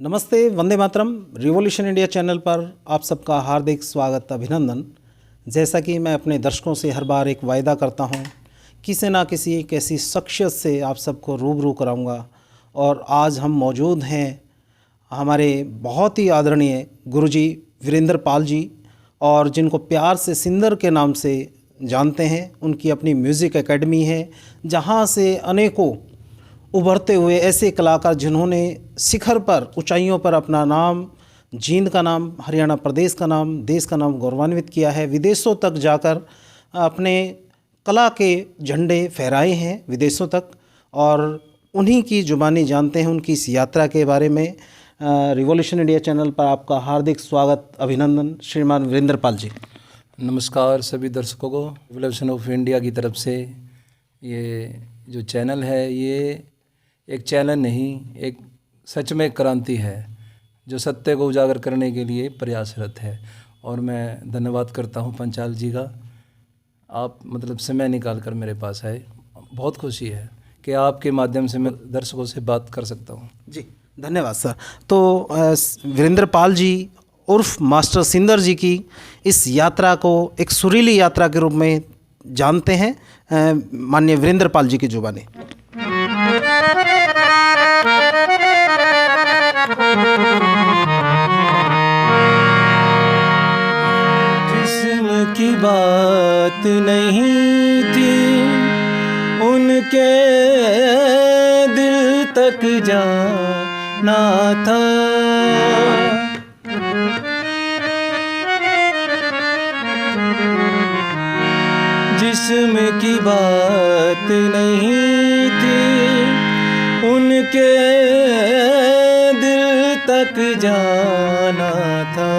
नमस्ते, Vande Mataram. Revolution India channel पर आप सबका हार्दिक स्वागत, अभिनंदन। जैसा कि मैं अपने दर्शकों से हर बार एक वायदा करता हूं, किसी ना किसी एक ऐसी शख्सियत से आप सबको रूबरू कराऊंगा। और आज हम मौजूद हैं हमारे बहुत ही आदरणीय गुरुजी वीरेंद्र पाल जी, और जिनको प्यार से सिंदर के नाम से जानते हैं। उनकी अपनी म्यूज़िक एकेडमी है, जहां से अनेकों उभरते हुए ऐसे कलाकार जिन्होंने शिखर पर, ऊंचाइयों पर अपना नाम, जींद का नाम, हरियाणा प्रदेश का नाम, देश का नाम गौरवान्वित किया है। विदेशों तक जाकर अपने कला के झंडे फहराए हैं विदेशों तक, और उन्हीं की जुबानी जानते हैं उनकी इस यात्रा के बारे में। रिवॉल्यूशन इंडिया चैनल पर आपका हार्दिक स्वागत, अभिनंदन श्रीमान वीरेंद्र पाल जी। नमस्कार सभी दर्शकों को। रिवॉल्यूशन ऑफ इंडिया की तरफ से ये जो चैनल है, ये एक चैनल नहीं, एक सच में क्रांति है जो सत्य को उजागर करने के लिए प्रयासरत है। और मैं धन्यवाद करता हूँ पंचाल जी का, आप मतलब समय निकाल कर मेरे पास आए। बहुत खुशी है कि आपके माध्यम से मैं दर्शकों से बात कर सकता हूँ। जी धन्यवाद सर। तो वीरेंद्र पाल जी उर्फ मास्टर सिंदर जी की इस यात्रा को एक सुरीली यात्रा के रूप में जानते हैं माननीय वीरेंद्र पाल जी की जुबानी। जिस्म की बात नहीं थी, उनके दिल तक जाना था। जिस्म की बात नहीं थी, उनके दिल तक जाना था।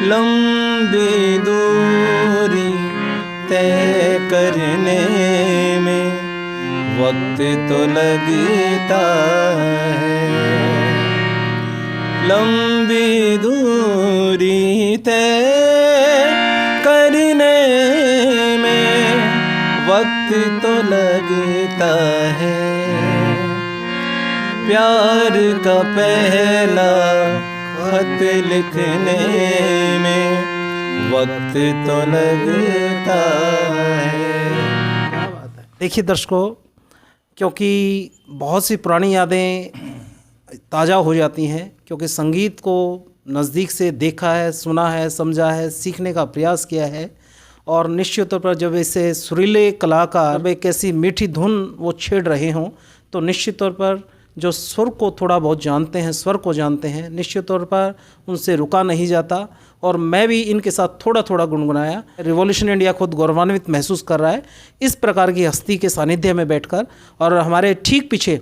लंबी दूरी तय करने में वक्त तो लगता है। लंबी दूरी तय करने में वक्त तो लगता है। प्यार का पहला खत लिखने में वक्त तो लगता है। क्या बात है। देखिए दर्शकों, क्योंकि बहुत सी पुरानी यादें ताज़ा हो जाती हैं, क्योंकि संगीत को नज़दीक से देखा है, सुना है, समझा है, सीखने का प्रयास किया है। और निश्चित तौर पर जब ऐसे सुरीले कलाकार एक ऐसी मीठी धुन वो छेड़ रहे हों, तो निश्चित तौर पर जो सुर को थोड़ा बहुत जानते हैं, स्वर को जानते हैं, निश्चित तौर पर उनसे रुका नहीं जाता। और मैं भी इनके साथ थोड़ा थोड़ा गुनगुनाया। रिवॉल्यूशन इंडिया खुद गौरवान्वित महसूस कर रहा है इस प्रकार की हस्ती के सानिध्य में बैठकर। और हमारे ठीक पीछे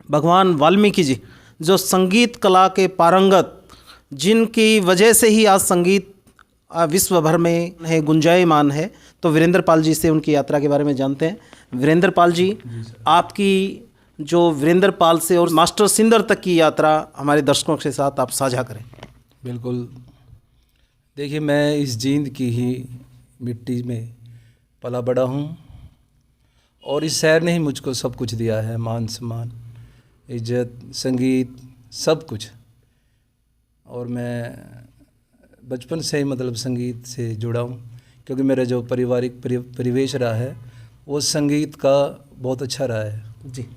भगवान वाल्मीकि जी, जो संगीत कला के पारंगत, जिनकी वजह से ही आज संगीत विश्व भर में है, गुंजायमान है। तो वीरेंद्र पाल जी से उनकी यात्रा के बारे में जानते हैं। वीरेंद्र पाल जी, आपकी जो वीरेंद्र पाल से और मास्टर सिंदर तक की यात्रा हमारे दर्शकों के साथ आप साझा करें। बिल्कुल। देखिए, मैं इस जींद की ही मिट्टी में पला बड़ा हूँ, और इस शहर ने ही मुझको सब कुछ दिया है, मान सम्मान, इज्जत, संगीत, सब कुछ। और मैं बचपन से ही मतलब संगीत से जुड़ा हूँ, क्योंकि मेरा जो पारिवारिक परिवेश रहा है वो संगीत का बहुत अच्छा रहा है। जी।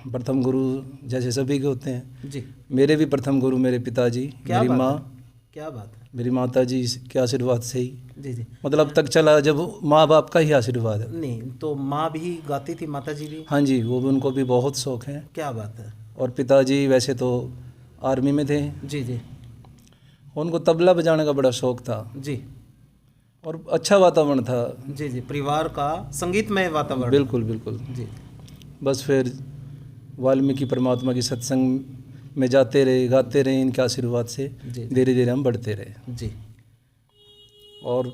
प्रथम गुरु जैसे सभी के होते हैं जी। मेरे भी प्रथम गुरु मेरे पिताजी, मेरी माँ। क्या बात है। मेरी माता जी के आशीर्वाद से ही जी जी मतलब अब तक चला, जब माँ बाप का ही आशीर्वाद है। नहीं तो माँ भी गाती थी, माता जी भी? हाँ जी, वो भी, उनको भी बहुत शौक़ है। क्या बात है। और पिताजी वैसे तो आर्मी में थे। जी जी। उनको तबला बजाने का बड़ा शौक़ था जी। और अच्छा वातावरण था। जी जी, परिवार का संगीतमय वातावरण। बिल्कुल बिल्कुल जी। बस फिर वाल्मीकि परमात्मा की सत्संग में जाते रहे, गाते रहे, इनके आशीर्वाद से धीरे धीरे हम बढ़ते रहे। जी। और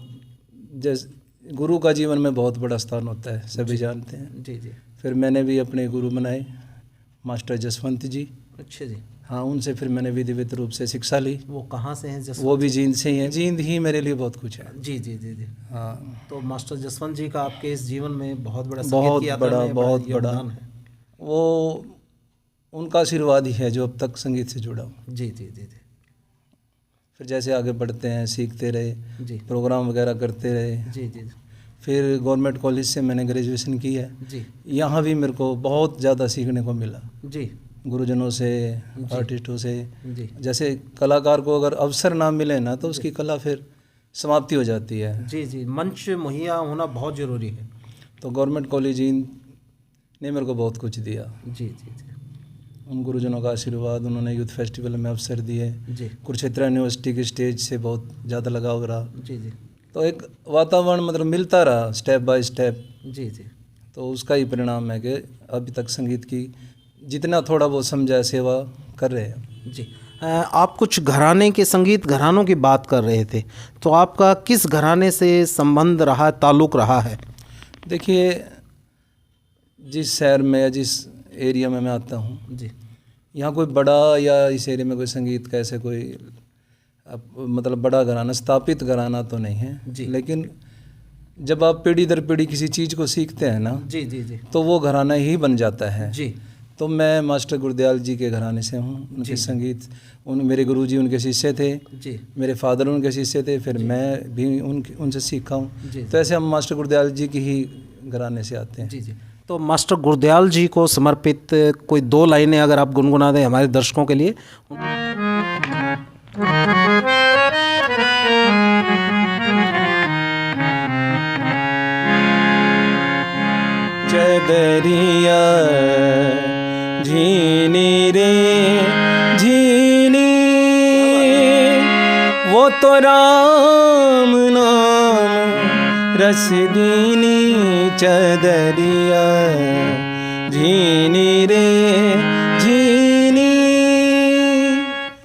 जैसे गुरु का जीवन में बहुत बड़ा स्थान होता है, सभी जानते हैं। जी जी। फिर मैंने भी अपने गुरु बनाए मास्टर जसवंत जी। अच्छा जी। हाँ, उनसे फिर मैंने विधिवत रूप से शिक्षा ली। वो कहाँ से हैं जसवंत? वो भी जींद से ही हैं। जींद ही मेरे लिए बहुत कुछ है। जी जी जी जी। हाँ, तो मास्टर जसवंत जी का आपके इस जीवन में बहुत बड़ा बहुत संगीत की यात्रा बड़ा में बहुत बड़ा योगदान है। वो उनका आशीर्वाद ही है जो अब तक संगीत से जुड़ा हूँ। जी जी जी जी फिर जैसे आगे बढ़ते हैं, सीखते रहे, जी प्रोग्राम वगैरह करते रहे। जी जी फिर गवर्नमेंट कॉलेज से मैंने ग्रेजुएशन की है। जी यहाँ भी मेरे को बहुत ज़्यादा सीखने को मिला, जी गुरुजनों से, आर्टिस्टों से। जी जैसे कलाकार को अगर अवसर ना मिले ना तो उसकी कला फिर समाप्ति हो जाती है। जी जी मंच मुहैया होना बहुत ज़रूरी है। तो गवर्नमेंट कॉलेज ने मेरे को बहुत कुछ दिया। जी जी जी उन गुरुजनों का आशीर्वाद, उन्होंने यूथ फेस्टिवल में अवसर दिए, जी कुरुक्षेत्र यूनिवर्सिटी की स्टेज से बहुत ज़्यादा लगाव रहा। जी जी तो एक वातावरण मतलब मिलता रहा स्टेप बाय स्टेप। जी जी तो उसका ही परिणाम है कि अभी तक संगीत की जितना थोड़ा बहुत समझा है, सेवा कर रहे हैं। जी आप कुछ घराने के संगीत घरानों की बात कर रहे थे, तो आपका किस घराने से संबंध रहा, ताल्लुक़ रहा है? देखिए, जिस शहर में या जिस एरिया में मैं आता हूँ, जी यहाँ कोई बड़ा या इस एरिया में कोई संगीत का ऐसे कोई मतलब बड़ा घराना, स्थापित घराना तो नहीं है जी। लेकिन जब आप पीढ़ी दर पीढ़ी किसी चीज़ को सीखते हैं ना, जी जी जी तो वो घराना ही बन जाता है। जी तो मैं मास्टर गुरदयाल जी के घराने से हूँ। उनके संगीत, मेरे गुरुजी उनके शिष्य थे, जी मेरे फादर उनके शिष्य थे, फिर मैं भी उनसे सीखा हूँ। जी। तो ऐसे हम मास्टर गुरदयाल जी की ही घराने से आते हैं। जी जी तो मास्टर गुरदयाल जी को समर्पित कोई 2 लाइनें अगर आप गुनगुना दें हमारे दर्शकों के लिए। चदरिया झीनी रे झीनी, वो तो राम नाम रस दीनी। चदरिया झीनी रे झीनी,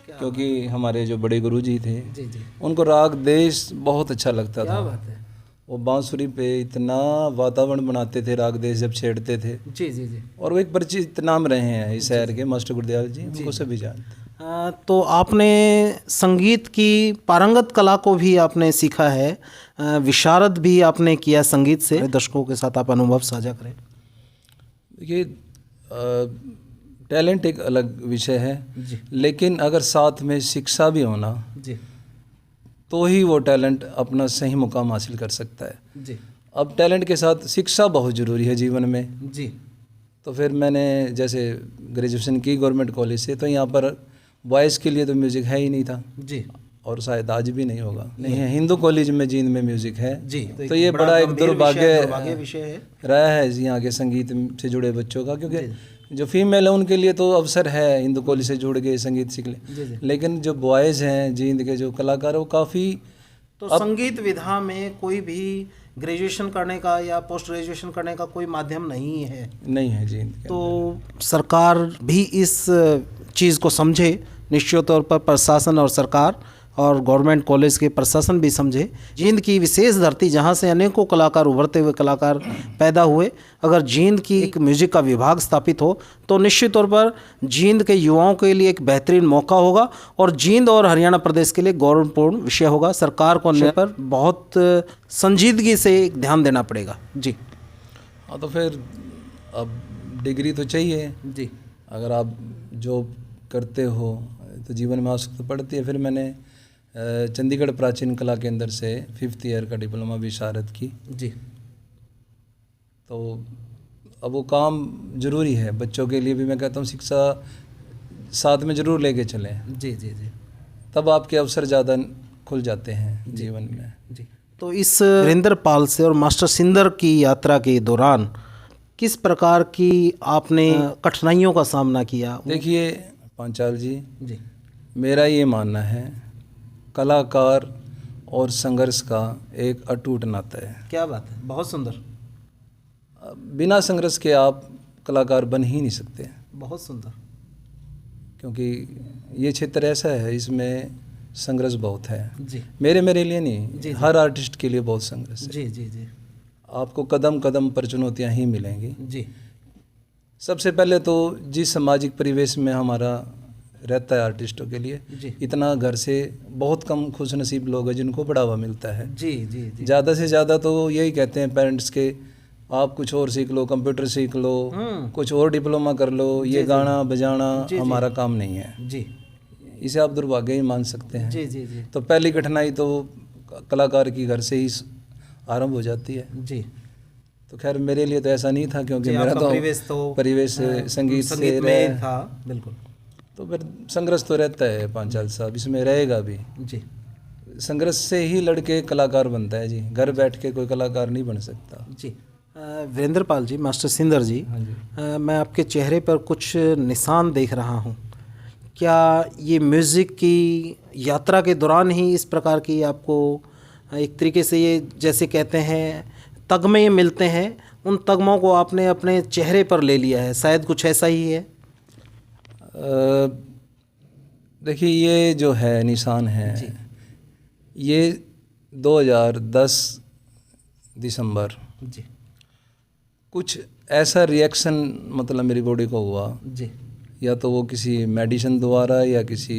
क्योंकि हमारे जो बड़े गुरुजी थे जी जी उनको राग देश बहुत अच्छा लगता क्या था। बात है। वो बांसुरी पे इतना वातावरण बनाते थे, राग देश जब छेड़ते थे। जी जी जी और वो एक परिचित नाम रहे हैं इस शहर के, मास्टर गुरदयाल जी, उनको सभी जानते हैं। तो आपने संगीत की पारंगत कला को भी आपने सीखा है, विशारद भी आपने किया संगीत से। दर्शकों के साथ आप अनुभव साझा करें। देखिए, टैलेंट एक अलग विषय है, जी लेकिन अगर साथ में शिक्षा भी होना जी तो ही वो टैलेंट अपना सही मुकाम हासिल कर सकता है। जी अब टैलेंट के साथ शिक्षा बहुत ज़रूरी है जीवन में। जी तो फिर मैंने जैसे ग्रेजुएशन की गवर्नमेंट कॉलेज से, तो यहाँ पर वॉइस के लिए तो म्यूज़िक है ही नहीं था, जी और शायद आज भी नहीं होगा। नहीं है, हिंदू कॉलेज में जींद में म्यूज़िक है। जी तो ये बड़ा एक दुर्भाग्य विषय है रहा है यहाँ के संगीत से जुड़े बच्चों का, क्योंकि जो फीमेल है उनके लिए तो अवसर है हिंदू कॉलेज से जुड़ के संगीत सीख ले, जी जी लेकिन जो बॉयज़ हैं जींद के जो कलाकार है वो काफ़ी। तो संगीत विधा में कोई भी ग्रेजुएशन करने का या पोस्ट ग्रेजुएशन करने का कोई माध्यम नहीं है। नहीं है जींद के। तो सरकार भी इस चीज़ को समझे, निश्चित तौर पर प्रशासन और सरकार और गवर्नमेंट कॉलेज के प्रशासन भी समझे। जींद की विशेष धरती जहाँ से अनेकों कलाकार, उभरते हुए कलाकार पैदा हुए, अगर जींद की एक म्यूजिक का विभाग स्थापित हो तो निश्चित तौर पर जींद के युवाओं के लिए एक बेहतरीन मौका होगा और जींद और हरियाणा प्रदेश के लिए गौरवपूर्ण विषय होगा। सरकार को अन्य पर बहुत संजीदगी से ध्यान देना पड़ेगा। जी हाँ, तो फिर अब डिग्री तो चाहिए जी अगर आप जॉब करते हो तो जीवन में आवश्यकता पड़ती है। फिर मैंने चंडीगढ़ प्राचीन कला केंद्र से 5th ईयर का डिप्लोमा विशारद की। जी तो अब वो काम ज़रूरी है बच्चों के लिए भी। मैं कहता हूँ शिक्षा साथ में ज़रूर लेके चलें, जी जी जी तब आपके अवसर ज़्यादा खुल जाते हैं जीवन में। जी तो इस वीरेंद्र पाल से और मास्टर सिंदर की यात्रा के दौरान किस प्रकार की आपने कठिनाइयों का सामना किया? देखिए पांचाल जी, जी मेरा ये मानना है कलाकार और संघर्ष का एक अटूट नाता है। क्या बात है, बहुत सुंदर। बिना संघर्ष के आप कलाकार बन ही नहीं सकते, बहुत सुंदर। क्योंकि ये क्षेत्र ऐसा है, इसमें संघर्ष बहुत है। जी मेरे लिए नहीं, जी, हर आर्टिस्ट के लिए बहुत संघर्ष है। जी जी जी आपको कदम कदम पर चुनौतियाँ ही मिलेंगी। जी सबसे पहले तो जिस सामाजिक परिवेश में हमारा रहता है आर्टिस्टों के लिए, जी इतना घर से बहुत कम खुशनसीब लोग हैं जिनको बढ़ावा मिलता है। जी जी जी ज़्यादा से ज़्यादा तो यही कहते हैं पेरेंट्स के, आप कुछ और सीख लो, कंप्यूटर सीख लो, कुछ और डिप्लोमा कर लो, ये गाना बजाना हमारा काम नहीं है जी इसे आप दुर्भाग्य ही मान सकते हैं। जी जी जी तो पहली कठिनाई तो कलाकार की घर से ही आरंभ हो जाती है। जी। तो खैर मेरे लिए तो ऐसा नहीं था, क्योंकि जी, मेरा आपका तो परिवेश संगीत से में रहा। था। बिल्कुल। तो फिर संघर्ष तो रहता है 5 साल, इसमें रहेगा भी। जी संघर्ष से ही लड़के कलाकार बनता है जी, घर बैठ के कोई कलाकार नहीं बन सकता। जी। वीरेंद्र पाल जी, मास्टर सिंदर जी, हाँ जी। मैं आपके चेहरे पर कुछ निशान देख रहा हूँ। क्या ये म्यूज़िक की यात्रा के दौरान ही इस प्रकार की आपको एक तरीके से ये जैसे कहते हैं तगमे मिलते हैं, उन तगमों को आपने अपने चेहरे पर ले लिया है, शायद कुछ ऐसा ही है? देखिए ये जो है निशान है, ये 2010 दिसंबर जी कुछ ऐसा रिएक्शन मतलब मेरी बॉडी को हुआ, जी या तो वो किसी मेडिसिन द्वारा या किसी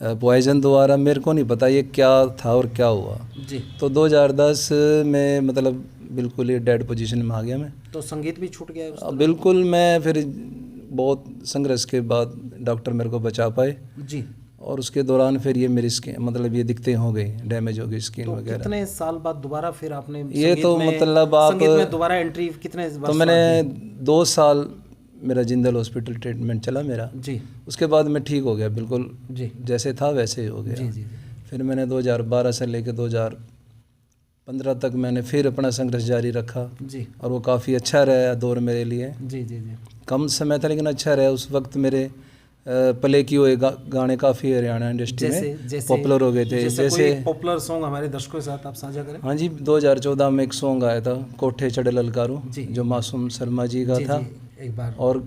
पॉइजन द्वारा, मेरे को नहीं पता ये क्या था और क्या हुआ। जी। तो 2010 में मतलब बिल्कुल ही डेड पोजीशन में आ गया मैं। तो संगीत भी छूट गया उस बिल्कुल। मैं फिर बहुत संघर्ष के बाद डॉक्टर मेरे को बचा पाए, जी। और उसके दौरान फिर ये मेरी स्किन मतलब ये दिक्कतें हो गई, डैमेज हो गई स्किन तो वगैरह। कितने साल बाद दोबारा फिर आपने ये तो मतलब आप संगीत में दोबारा एंट्री कितने तो मैंने 2 साल मेरा जिंदल हॉस्पिटल ट्रीटमेंट चला मेरा। जी। उसके बाद मैं ठीक हो गया बिल्कुल, जी जैसे था वैसे ही हो गया। जी जी फिर मैंने 2012 से लेकर 2015 तक मैंने फिर अपना संघर्ष जारी रखा, जी। और वो काफ़ी अच्छा रहा दौर मेरे लिए। जी जी जी। कम समय था लेकिन अच्छा रहा। उस वक्त मेरे प्ले किए हुए गाने काफ़ी हरियाणा इंडस्ट्री में पॉपुलर हो गए थे। जैसे पॉपुलर सॉन्ग हमारे दर्शकों के साथ आप साझा करें। हाँ जी, 2014 में एक सॉन्ग आया था कोठे चढ़े ललकारो, जो मासूम शर्मा जी का था। एक बार। और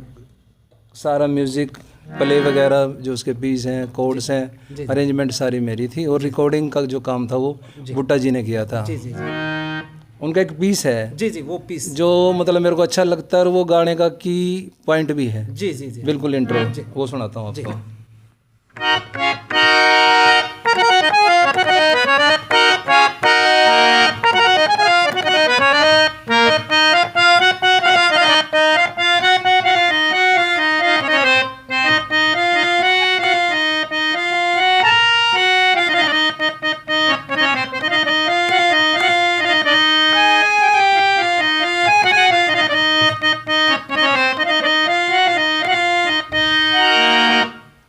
सारा म्यूज़िक प्ले वगैरह जो उसके पीस हैं, कोड्स हैं, अरेंजमेंट सारी मेरी थी, और रिकॉर्डिंग का जो काम था वो बुट्टा जी ने किया था। जी जी जी। उनका एक पीस है जी जी, वो पीस जो मतलब मेरे को अच्छा लगता है, और वो गाने का की पॉइंट भी है। जी जी जी। बिल्कुल इंट्रो वो सुनाता हूँ आपको।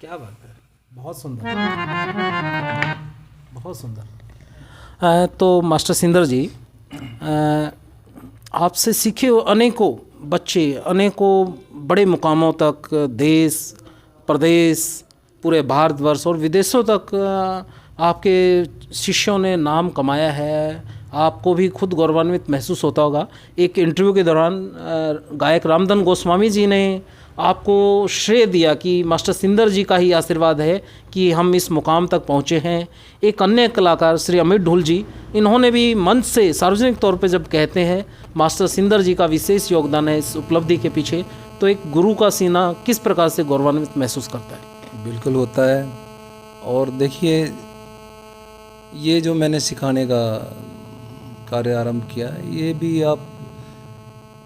क्या बात है, बहुत सुंदर, बहुत सुंदर। तो मास्टर सिंदर जी, आपसे सीखे अनेकों बच्चे अनेकों बड़े मुकामों तक, देश प्रदेश पूरे भारतवर्ष और विदेशों तक आपके शिष्यों ने नाम कमाया है। आपको भी खुद गौरवान्वित महसूस होता होगा। एक इंटरव्यू के दौरान गायक रामधन गोस्वामी जी ने आपको श्रेय दिया कि मास्टर सिंदर जी का ही आशीर्वाद है कि हम इस मुकाम तक पहुँचे हैं। एक अन्य कलाकार श्री अमित ढुल जी, इन्होंने भी मंच से सार्वजनिक तौर पे जब कहते हैं मास्टर सिंदर जी का विशेष योगदान है इस उपलब्धि के पीछे, तो एक गुरु का सीना किस प्रकार से गौरवान्वित महसूस करता है? बिल्कुल होता है। और देखिए ये जो मैंने सिखाने का कार्य आरंभ किया, ये भी आप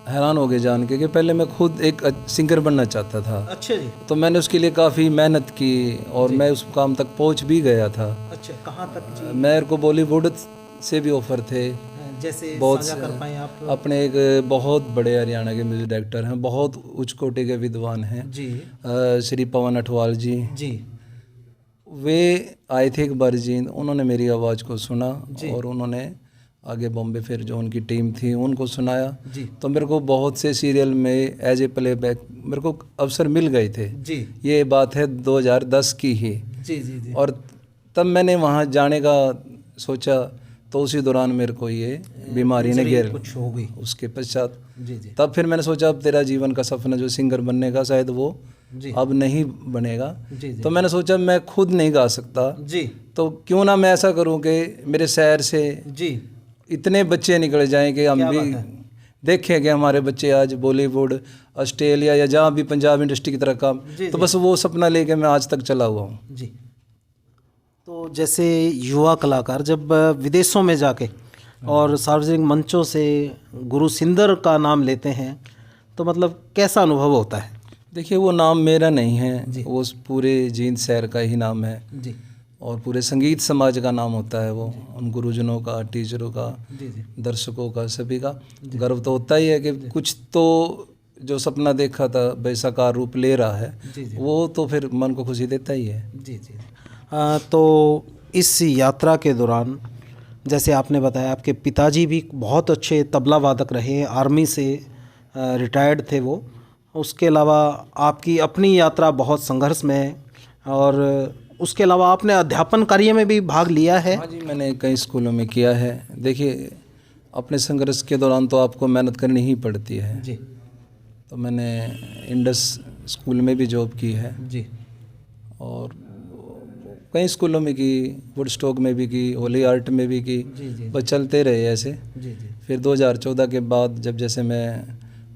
हैरान हो गए जान के कि पहले मैं खुद एक सिंगर बनना चाहता था। अच्छा जी। तो मैंने उसके लिए काफ़ी मेहनत की, और मैं उस काम तक पहुंच भी गया था। अच्छा, कहाँ तक जी? मेरे को बॉलीवुड से भी ऑफर थे, जैसे बहुत साझा कर पाएं आप? अपने एक बहुत बड़े हरियाणा के म्यूजिक डायरेक्टर हैं, बहुत उच्च कोटि के विद्वान हैं जी। श्री पवन अठवाल जी। जी। वे आए थे एक बार जी, उन्होंने मेरी आवाज़ को सुना, और उन्होंने आगे बॉम्बे फिर जो उनकी टीम थी उनको सुनाया जी। तो मेरे को बहुत से सीरियल में एज ए प्लेबैक मेरे को अवसर मिल गए थे जी। ये बात है 2010 की ही। जी जी जी। और तब मैंने वहाँ जाने का सोचा, तो उसी दौरान मेरे को ये बीमारी ने घेर कुछ हो गई। उसके पश्चात जी जी। तब फिर मैंने सोचा अब तेरा जीवन का सपना जो सिंगर बनने का शायद वो जी। अब नहीं बनेगा। जी जी। तो मैंने सोचा मैं खुद नहीं गा सकता, जी। तो क्यों ना मैं ऐसा करूं कि मेरे शहर से जी इतने बच्चे निकल जाएं कि हम भी देखें कि हमारे बच्चे आज बॉलीवुड, ऑस्ट्रेलिया या जहाँ भी पंजाब इंडस्ट्री की तरह काम, तो बस वो सपना लेके मैं आज तक चला हुआ हूँ। जी। तो जैसे युवा कलाकार जब विदेशों में जाके और सार्वजनिक मंचों से गुरु सिंदर का नाम लेते हैं, तो मतलब कैसा अनुभव होता है? देखिए, वो नाम मेरा नहीं है, वो पूरे जींद शहर का ही नाम है जी और पूरे संगीत समाज का नाम होता है। वो उन गुरुजनों का, टीचरों का, जी जी दर्शकों का, सभी का गर्व तो होता ही है कि कुछ तो जो सपना देखा था भाई साकार रूप ले रहा है, वो तो फिर मन को खुशी देता ही है। जी जी। तो इस यात्रा के दौरान जैसे आपने बताया आपके पिताजी भी बहुत अच्छे तबला वादक रहे हैं, आर्मी से रिटायर्ड थे वो। उसके अलावा आपकी अपनी यात्रा बहुत संघर्षमय है, और उसके अलावा आपने अध्यापन कार्य में भी भाग लिया है। हाँ जी, मैंने कई स्कूलों में किया है। देखिए, अपने संघर्ष के दौरान तो आपको मेहनत करनी ही पड़ती है जी। तो मैंने इंडस स्कूल में भी जॉब की है जी और कई स्कूलों में की, वुडस्टॉक में भी की, होली आर्ट में भी की। जी बस चलते रहे ऐसे। जी जी फिर 2014 के बाद जब जैसे मैं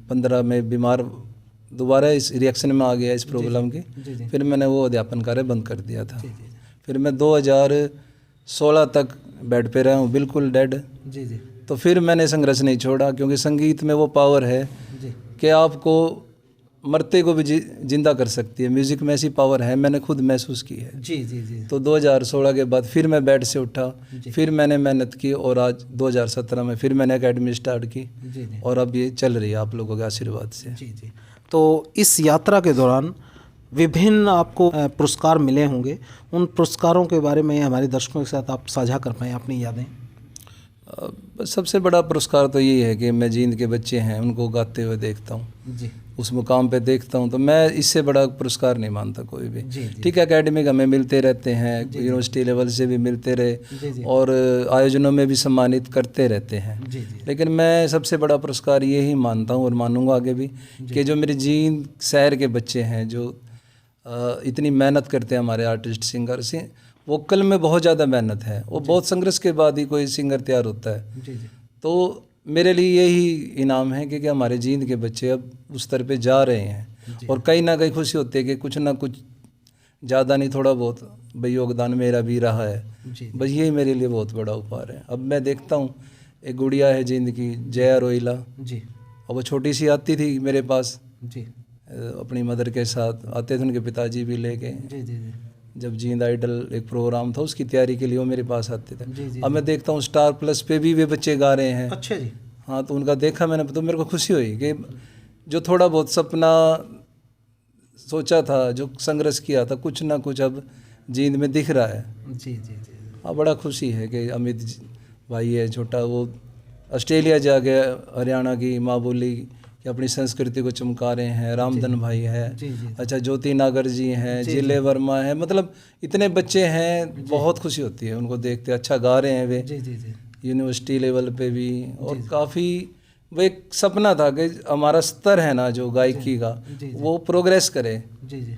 15 में बीमार दोबारा इस रिएक्शन में आ गया इस प्रॉब्लम की, फिर मैंने वो अध्यापन कार्य बंद कर दिया था। फिर मैं 2016 तक बेड पे रहा हूँ, बिल्कुल डेड। जी जी तो फिर मैंने संघर्ष नहीं छोड़ा, क्योंकि संगीत में वो पावर है जी कि आपको मरते को भी जिंदा कर सकती है। म्यूज़िक में ऐसी पावर है, मैंने खुद महसूस की है। जी जी जी तो 2016 के बाद फिर मैं बेड से उठा, फिर मैंने मेहनत की और आज 2017 में फिर मैंने एकेडमी स्टार्ट की जी जी और अब ये चल रही है आप लोगों के आशीर्वाद से। जी जी। तो इस यात्रा के दौरान विभिन्न आपको पुरस्कार मिले होंगे, उन पुरस्कारों के बारे में हमारे दर्शकों के साथ आप साझा कर पाएँ अपनी यादें। सबसे बड़ा पुरस्कार तो यही है कि मैं जींद के बच्चे हैं उनको गाते हुए देखता हूँ, जी उस मुकाम पे देखता हूँ, तो मैं इससे बड़ा पुरस्कार नहीं मानता कोई भी। जी जी ठीक है, एकेडमिक हमें मिलते रहते हैं, यूनिवर्सिटी लेवल से भी मिलते जी रहे जी और आयोजनों में भी सम्मानित करते रहते हैं, जी जी लेकिन मैं सबसे बड़ा पुरस्कार ये ही मानता हूँ और मानूंगा आगे भी कि जो मेरे जींद शहर के बच्चे हैं जो इतनी मेहनत करते हैं, हमारे आर्टिस्ट सिंगर से वोकल में बहुत ज़्यादा मेहनत है, वो बहुत संघर्ष के बाद ही कोई सिंगर तैयार होता है। जी जी तो मेरे लिए यही इनाम है कि हमारे जींद के बच्चे अब उस स्तर पे जा रहे हैं और कहीं ना कहीं खुशी होती है कि कुछ ना कुछ, ज़्यादा नहीं थोड़ा बहुत भाई योगदान मेरा भी रहा है। जी बस यही मेरे लिए बहुत बड़ा उपहार है। अब मैं देखता हूँ एक गुड़िया है जींद की, जया रोहिला, जी और वो छोटी सी आती थी मेरे पास, जी अपनी मदर के साथ आते थे, उनके पिताजी भी लेके। जी जी जी जब जींद आइडल एक प्रोग्राम था उसकी तैयारी के लिए वो मेरे पास आते थे। जी जी अब मैं देखता हूँ स्टार प्लस पे भी वे बच्चे गा रहे हैं। अच्छा जी। हाँ, तो उनका देखा मैंने तो मेरे को खुशी हुई कि जो थोड़ा बहुत सपना सोचा था, जो संघर्ष किया था, कुछ ना कुछ अब जींद में दिख रहा है। जी जी जी हाँ, बड़ा खुशी है कि अमित भाई है छोटा, वो ऑस्ट्रेलिया जा गया, हरियाणा की माँ बोली कि अपनी संस्कृति को चमका रहे हैं। रामधन भाई है, जी जी अच्छा ज्योति नागर जी हैं, जिले वर्मा है, मतलब इतने बच्चे हैं, बहुत खुशी होती है उनको देखते। अच्छा गा रहे हैं वे जी जी जी यूनिवर्सिटी लेवल पे भी, और काफ़ी वो एक सपना था कि हमारा स्तर है ना जो गायकी का, वो प्रोग्रेस करे। जी जी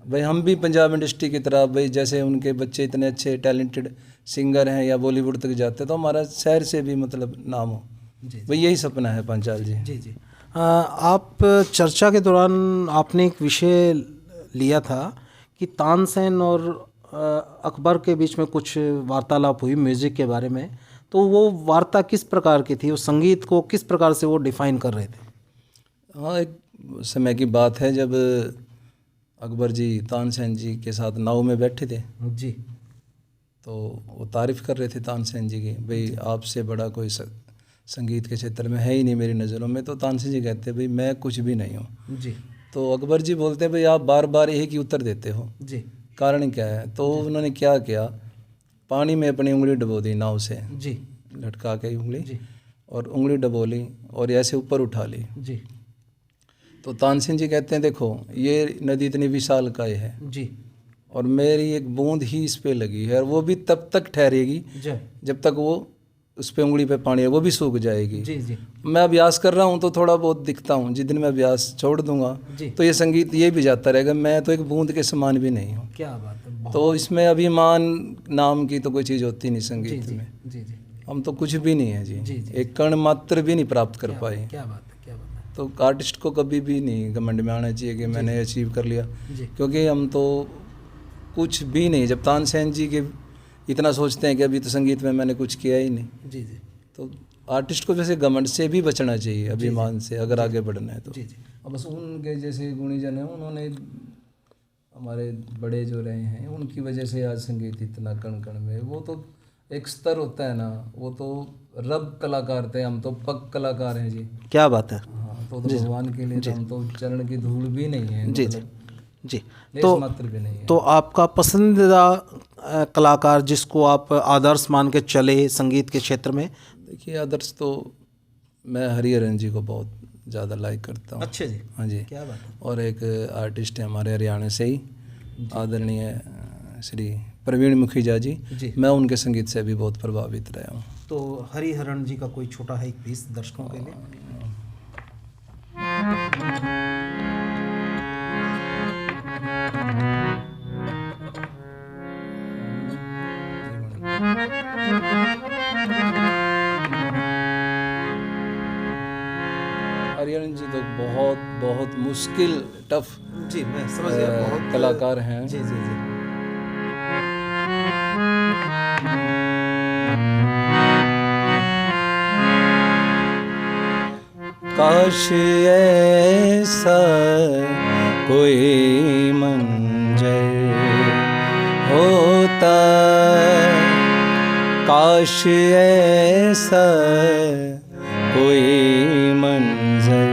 भाई हम भी पंजाब इंडस्ट्री की तरह, भाई जैसे उनके बच्चे इतने अच्छे टैलेंटेड सिंगर हैं या बॉलीवुड तक जाते, तो हमारा शहर से भी मतलब नाम हो। जी भाई यही सपना है पांचाल जी। जी जी। आप चर्चा के दौरान आपने एक विषय लिया था कि तानसेन और अकबर के बीच में कुछ वार्तालाप हुई म्यूज़िक के बारे में, तो वो वार्ता किस प्रकार की थी, उस संगीत को किस प्रकार से वो डिफ़ाइन कर रहे थे? हाँ, एक समय की बात है जब अकबर जी तानसेन जी के साथ नाव में बैठे थे, जी तो वो तारीफ़ कर रहे थे तानसेन जी की, भाई आपसे बड़ा कोई संगीत के क्षेत्र में है ही नहीं मेरी नज़रों में। तो तानसेन जी कहते हैं भाई मैं कुछ भी नहीं हूँ। जी तो अकबर जी बोलते हैं भाई आप बार बार एक ही उत्तर देते हो, जी कारण क्या है? तो उन्होंने क्या किया, पानी में अपनी उंगली डबो दी नाव से, जी लटका के उंगली, जी और उंगली डबो ली और ऐसे ऊपर उठा ली। जी तो तानसेन जी कहते हैं देखो ये नदी इतनी विशाल काय है जी और मेरी एक बूंद ही इस पे लगी है, और वो भी तब तक ठहरेगी जब तक वो उस पे उंगली पे पानी है, वो भी सूख जाएगी। जी जी मैं अभ्यास कर रहा हूँ तो थोड़ा बहुत दिखता हूँ, जिस दिन मैं अभ्यास छोड़ दूंगा जी। तो ये संगीत ये भी जाता रहेगा, मैं तो एक बूंद के समान भी नहीं हूँ। क्या बात है। तो इसमें अभिमान नाम की तो कोई चीज़ होती नहीं संगीत जी में। जी जी हम तो कुछ भी नहीं है जी, जी, जी। एक कण मात्र भी नहीं प्राप्त कर पाए। क्या बात है, क्या बात है। तो आर्टिस्ट को कभी भी नहीं घमंड में आना चाहिए कि मैंने अचीव कर लिया, जी क्योंकि हम तो कुछ भी नहीं। जब तानसेन जी के इतना सोचते हैं कि अभी तो संगीत में मैंने कुछ किया ही नहीं। जी जी तो आर्टिस्ट को वैसे घमंड से भी बचना चाहिए, अभिमान से, अगर आगे बढ़ना है तो। जी जी अब बस उनके जैसे गुणीजन हैं, उन्होंने हमारे बड़े जो रहे हैं उनकी वजह से आज संगीत इतना कण कण में, वो तो एक स्तर होता है ना, वो तो रब कलाकार थे, हम तो पग कलाकार हैं जी। क्या बात है। हाँ, तो भगवान के लिए तो हम तो चरण की धूल भी नहीं है, जी जी जी। लेस मात्र भी नहीं है। तो आपका पसंदीदा कलाकार जिसको आप आदर्श मान के चले संगीत के क्षेत्र में? देखिए आदर्श तो मैं हरिहरन जी को बहुत ज़्यादा लाइक करता हूँ। अच्छे जी। हाँ जी। क्या बात है। और एक आर्टिस्ट है हमारे हरियाणा से ही, आदरणीय श्री प्रवीण मुखीजा जी, मैं उनके संगीत से भी बहुत प्रभावित रहा हूँ। तो हरिहरन जी का कोई छोटा है एक पीस दर्शकों के लिए? हरिहरन जी तो बहुत बहुत मुश्किल टफ जी मैं समझ गया, बहुत कलाकार हैं। जी जी जी। काश ऐसा कोई मंजर होता, काश ऐसा कोई मंजर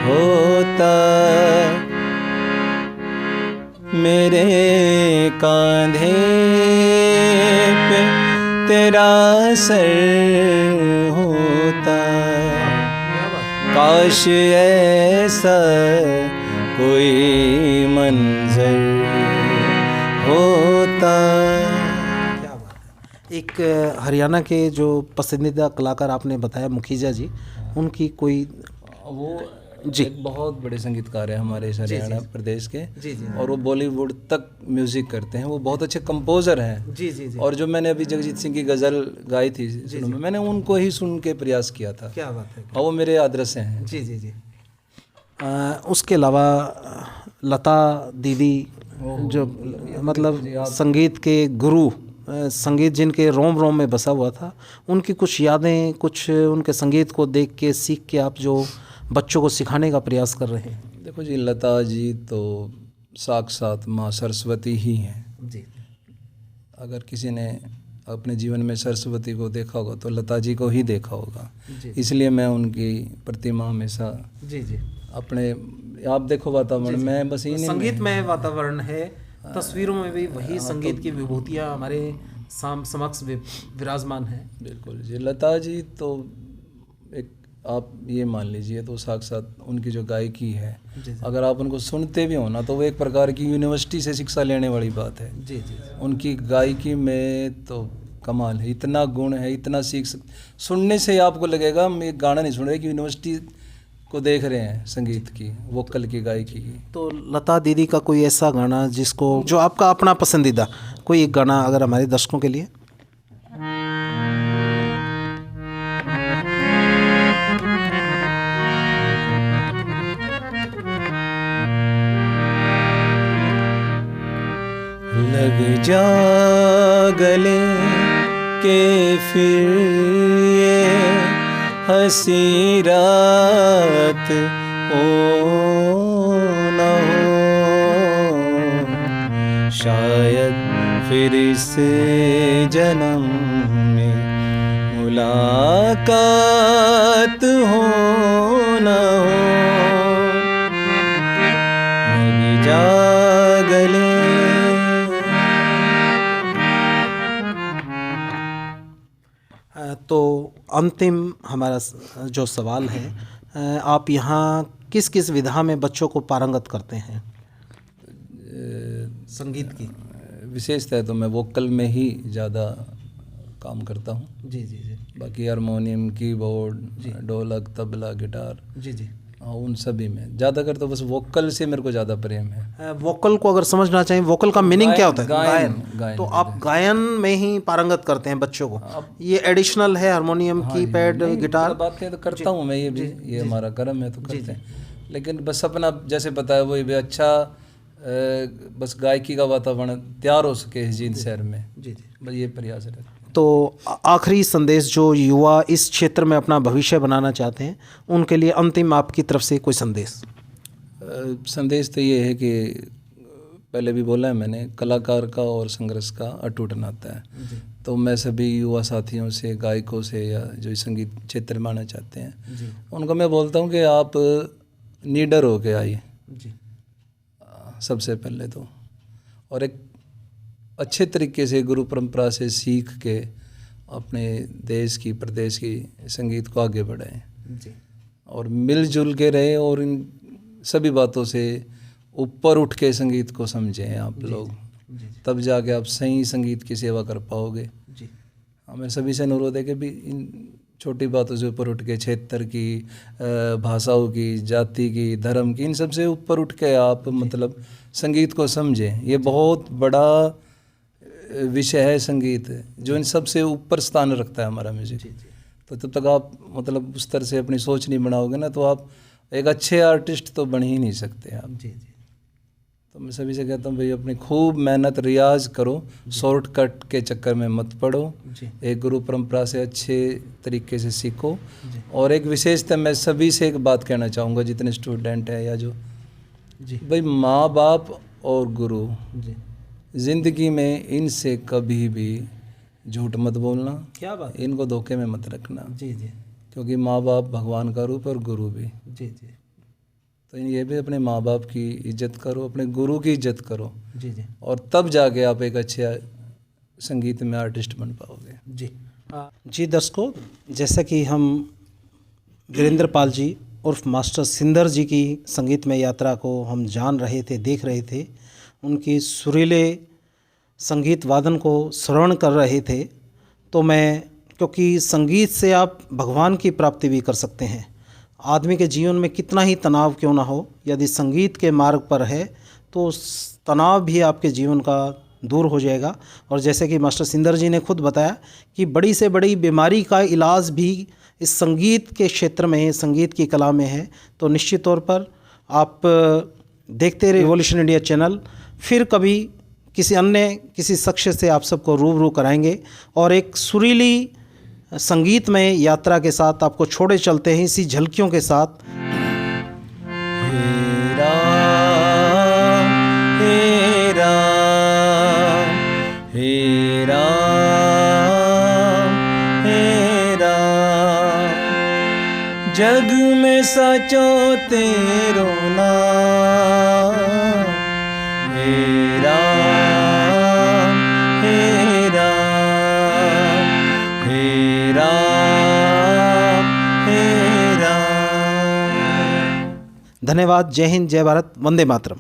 होता, मेरे कांधे पे तेरा सर होता, काश ऐसा कोई मंजर होता। क्या बात है। एक हरियाणा के जो पसंदीदा कलाकार आपने बताया मुखीजा जी, उनकी कोई? वो जी एक बहुत बड़े संगीतकार है हमारे इस हरियाणा प्रदेश के, जी जी। और वो बॉलीवुड तक म्यूजिक करते हैं, वो बहुत अच्छे कंपोजर हैं। जी जी जी। और जो मैंने अभी जगजीत सिंह की गज़ल गाई थी शुरू में, मैंने उनको ही सुन के प्रयास किया था। क्या बात है। और वो मेरे आदर्श हैं। जी जी जी। उसके अलावा लता दीदी जो मतलब संगीत के गुरु, संगीत जिनके रोम रोम में बसा हुआ था, उनकी कुछ यादें, कुछ उनके संगीत को देख के सीख के आप जो बच्चों को सिखाने का प्रयास कर रहे हैं? देखो जी, लता जी तो साक्षात माँ सरस्वती ही हैं जी। अगर किसी ने अपने जीवन में सरस्वती को देखा होगा तो लता जी को ही देखा होगा। इसलिए मैं उनकी प्रतिमा हमेशा जी जी। अपने, आप देखो वातावरण में, बस इन्हीं संगीत में वातावरण है, तस्वीरों में भी वही संगीत की विभूतियाँ हमारे समक्ष विराजमान हैं। बिल्कुल जी। लता जी तो एक, आप ये मान लीजिए तो साक्षात उनकी जो गायकी है, अगर आप उनको सुनते भी हो ना तो वो एक प्रकार की यूनिवर्सिटी से शिक्षा लेने वाली बात है। जी जी। उनकी गायकी में तो कमाल है, इतना गुण है, इतना सुनने से आपको लगेगा हम एक गाना नहीं सुन रहे कि यूनिवर्सिटी को देख रहे हैं संगीत की, वोकल की, गायकी की। तो लता दीदी का कोई ऐसा गाना जिसको, जो आपका अपना पसंदीदा कोई एक गाना अगर हमारे दर्शकों के लिए? लग जा गले के फिर ये हंसी रात हो न हो, शायद फिर इस जन्म में मुलाकात हो न हो। लग जा गले। तो अंतिम हमारा जो सवाल है, आप यहाँ किस किस विधा में बच्चों को पारंगत करते हैं संगीत की? विशेषतः तो मैं वोकल में ही ज़्यादा काम करता हूँ। जी जी जी। बाकी हारमोनियम, कीबोर्ड, ढोलक, तबला, गिटार, जी जी, उन सभी में ज़्यादातर तो बस वोकल से मेरे को ज़्यादा प्रेम है। वोकल को अगर समझना चाहिए, वोकल का मीनिंग क्या होता है? गायन। तो आप गायन में ही पारंगत करते हैं बच्चों को? ये एडिशनल है हारमोनियम, कीपैड, गिटार? बातें तो करता हूँ मैं, ये भी ये हमारा कर्म है तो करते हैं, लेकिन बस अपना जैसे बताया वही भी अच्छा, बस गायकी का वातावरण तैयार हो सके इस जींद शहर में। जी जी, बस ये प्रयास रहता है। तो आखिरी संदेश जो युवा इस क्षेत्र में अपना भविष्य बनाना चाहते हैं उनके लिए अंतिम आपकी तरफ से कोई संदेश? संदेश तो ये है कि पहले भी बोला है मैंने, कलाकार का और संघर्ष का अटूट नाता है। तो मैं सभी युवा साथियों से, गायकों से, या जो संगीत क्षेत्र में आना चाहते हैं उनको मैं बोलता हूँ कि आप निडर हो के आइए सबसे पहले तो, और एक अच्छे तरीके से गुरु परंपरा से सीख के अपने देश की, प्रदेश की संगीत को आगे बढ़ाएं और मिलजुल के रहें, और इन सभी बातों से ऊपर उठ के संगीत को समझें आप लोग, तब जाके आप सही संगीत की सेवा कर पाओगे। हमें सभी से अनुरोध है कि भी इन छोटी बातों से ऊपर उठ के, क्षेत्र की, भाषाओं की, जाति की, धर्म की, इन सब से ऊपर उठ के आप मतलब संगीत को समझें। ये बहुत बड़ा विषय है संगीत, जो इन सब से ऊपर स्थान रखता है हमारा म्यूजिक। तो तब तक आप मतलब उस तरह से अपनी सोच नहीं बनाओगे ना, तो आप एक अच्छे आर्टिस्ट तो बन ही नहीं सकते आप। तो मैं सभी से कहता हूँ भाई अपनी खूब मेहनत, रियाज करो, शॉर्टकट के चक्कर में मत पड़ो, एक गुरु परंपरा से अच्छे तरीके से सीखो। और एक विशेषता मैं सभी से एक बात कहना चाहूँगा, जितने स्टूडेंट हैं या जो भाई, माँ बाप और गुरु, ज़िंदगी में इनसे कभी भी झूठ मत बोलना। क्या बात? इनको धोखे में मत रखना। क्योंकि माँ बाप भगवान का रूप और गुरु भी। तो ये भी अपने माँ बाप की इज्जत करो, अपने गुरु की इज्जत करो, और तब जाके आप एक अच्छे संगीत में आर्टिस्ट बन पाओगे। जी दर्शकों, जैसा कि हम वीरेंद्र पाल जी उर्फ मास्टर सिंदर जी की संगीतमय यात्रा को हम जान रहे थे, देख रहे थे, उनकी सुरीले संगीत वादन को श्रवण कर रहे थे, तो मैं, क्योंकि संगीत से आप भगवान की प्राप्ति भी कर सकते हैं। आदमी के जीवन में कितना ही तनाव क्यों ना हो, यदि संगीत के मार्ग पर है तो उस तनाव भी आपके जीवन का दूर हो जाएगा। और जैसे कि मास्टर सिंदर जी ने खुद बताया कि बड़ी से बड़ी बीमारी का इलाज भी इस संगीत के क्षेत्र में है, संगीत की कला में है। तो निश्चित तौर पर आप देखते रहिए रिवॉल्यूशन इंडिया चैनल। फिर कभी किसी शख्स से आप सबको रूबरू कराएंगे और एक सुरीली संगीतमय यात्रा के साथ आपको छोड़े चलते हैं इसी झलकियों के साथ। हे राम, हे राम, हे राम, हे राम, जग में सचो तेरो नाम। हे राम, हे राम, हे राम, हे राम। धन्यवाद। जय हिंद, जय भारत, वंदे मातरम।